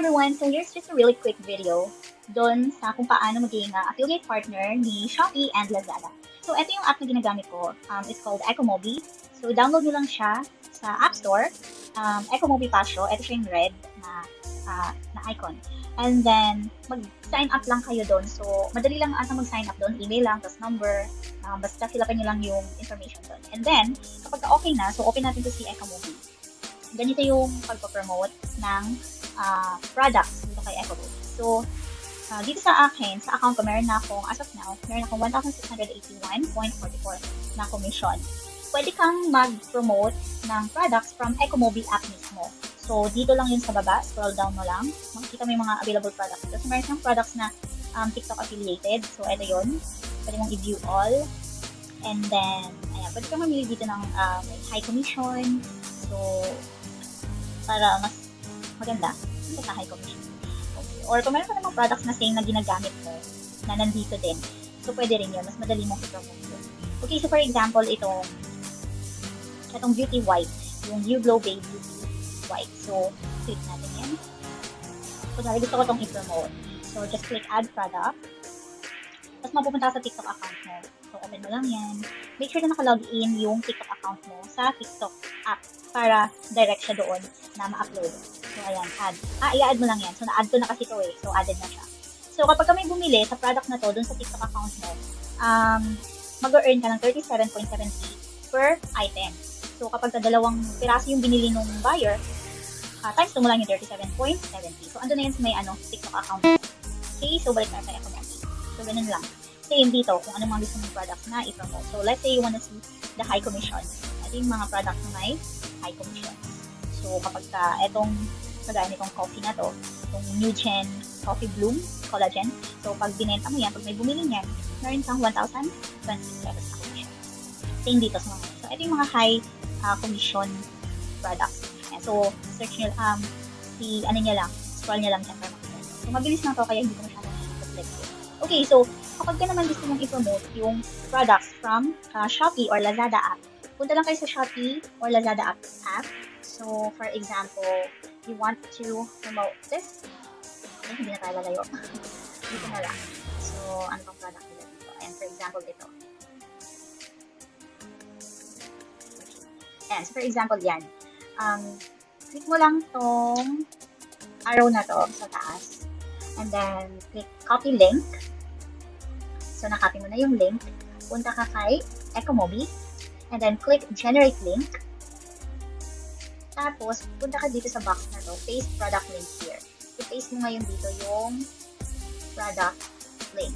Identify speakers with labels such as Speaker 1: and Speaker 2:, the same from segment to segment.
Speaker 1: everyone! So here's just a really quick video doon sa kung paano maging affiliate partner ni Shopee and Lazada. So ito yung app na ginagamit ko. It's called Ecomobi. So download nyo lang siya sa App Store. Ecomobi Pasio. Ito siya yung red na icon. And then, mag-sign up lang kayo doon. So, madali lang ata mag-sign up doon. Email lang, tapos number. Basta fill upin nyo lang yung information doon. And then, kapag okay na, so open natin to si Ecomobi. Ganito yung pagpapromote ng products dito kay Ecomobi. So, dito sa akin, sa account ko, meron na akong, as of now, meron akong 1,681.44 na commission. Pwede kang mag-promote ng products from Ecomobi app mismo. So, dito lang yun sa baba, scroll down mo lang, makikita mo yung mga available products. So, meron siyang products na TikTok affiliated. So, ito yun. Pwede mong i-view all. And then, ayan, pwede kang mamili dito ng high commission. So, para mas maganda, hindi ka high commission. Okay. Or kung meron ka namang products na same na ginagamit mo, na nandito din. So, pwede rin yun. Mas madali mong i-promote yun. Okay, so for example, itong beauty white. Yung View Glow Baby Beauty White. So, click natin yan. So, dahil gusto ko itong i-promote. So, just click Add Product. Tapos, mapupunta sa TikTok account mo. So, open mo lang yan. Make sure na nakalogin yung TikTok account mo sa TikTok app para direct siya doon na ma-upload. So, ayan, add. I-add mo lang yan. So, na-add ko na kasi ito eh. So, added na siya. So, kapag ka may bumili sa product na to doon sa TikTok account mo, mag-earn ka ng 37.70 per item. So, kapag dalawang piraso yung binili nung buyer, times 2 mo lang yung 37.70. So, andun na yun sa may TikTok account. Okay, so balik na tayo ako natin. So, ganun lang. Same dito, kung anong mga gusto mong products na i-promote. So, let's say you wanna see the high commission. Ito yung mga products na may high commission. So, kapag etong, kagaya nitong coffee na to, itong New-Gen Coffee Bloom Collagen. So, pag binenta mo yan, pag may bumili niyan, meron kang 1,026 pesos na commission. Same dito sa mga. So, ito yung mga high commission products. And so, search nyo, scroll nyo lang dyan para makita. So, mabilis na to, kaya hindi ko masyadong i-reflect. Okay, so, kapag ka naman gusto mong i-promote yung products from Shopee or Lazada app, punta lang kayo sa Shopee or Lazada app. So, for example, you want to promote this. Okay, hindi na tayo lalayo. Dito na lang. So, ano pang product nila dito? And for example, ito. Ayan, so for example, yan. Click mo lang tong arrow na to sa taas. And then, click copy link. So, nakopy mo na yung link. Punta ka kay Ecomobi. And then, click generate link. Tapos, punta ka dito sa box na to. Paste product link here. I-paste mo ngayon dito yung product link.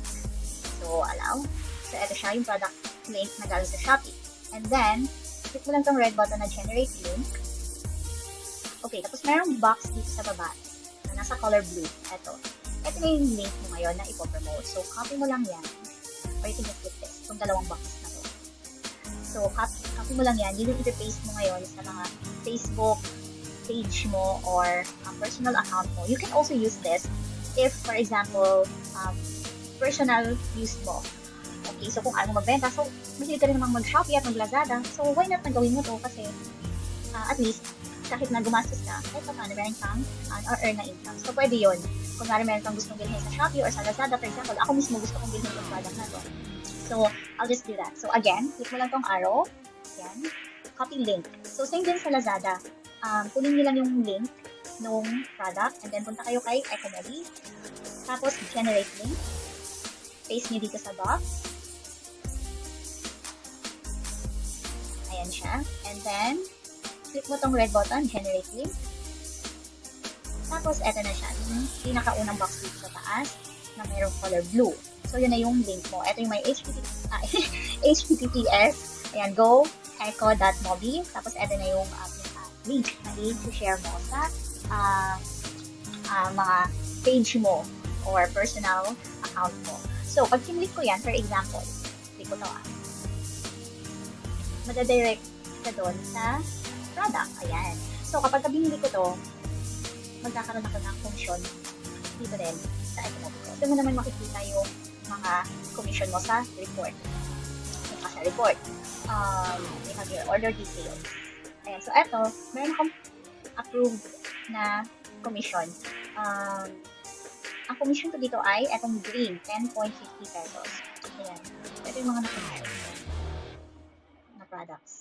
Speaker 1: So, allow. So, ito siya yung product link na galing sa Shopee. And then, click mo lang tong red button na generate link. Okay, tapos mayroong box dito sa baba na nasa color blue. Ito na yung link mo ngayon na ipopromote. So, copy mo lang yan. Or you can just click this. Itong dalawang boxes na to. So, copy mo lang yan. Yun yung i-paste mo ngayon sa mga Facebook page mo or personal account mo. You can also use this if, for example, personal use mo. Okay, so kung ayaw mo magbenta, so mahilig ka rin namang mag-Shopee at mag-Lazada, so why not nagawin mo to kasi at least kahit na gumastos ka, kahit pa paano meron kang earn na income. So pwede yun. Kung meron kang gustong bilhin sa Shopee or sa Lazada, for example, ako mismo gusto kong bilhin yung product na to. So I'll just do that. So again, click mo lang tong arrow. Yan. Copy link. So same din sa Lazada. Kunin nyo lang yung link nung product and then punta kayo kay Ecomobi. Tapos generate link. Paste nyo dito sa box. Ayan siya. And then, click mo tong red button, generate link. Tapos, eto na siya. Yung pinakaunang box dito sa taas na mayroong color blue. So, yun na yung link mo. Eto yung may HTTPS. Ayan, go eco.mobi. Tapos, eto na yung link na i-share mo sa mga page mo or personal account mo. So, pag kinlik ko yan, for example, click ko to madadirect ka doon sa product. Ayan. So, kapag binili ko to, magkakaroon ako ng commission dito din sa Ecomobi ko. Doon mo naman makikita yung mga commission mo sa report. Sa report. You have your order details. Ayan. So, eto, meron akong approved na commission. Ang commission ko dito ay etong green, 10.50 pesos. Ayan. Ito yung mga na-commission na products.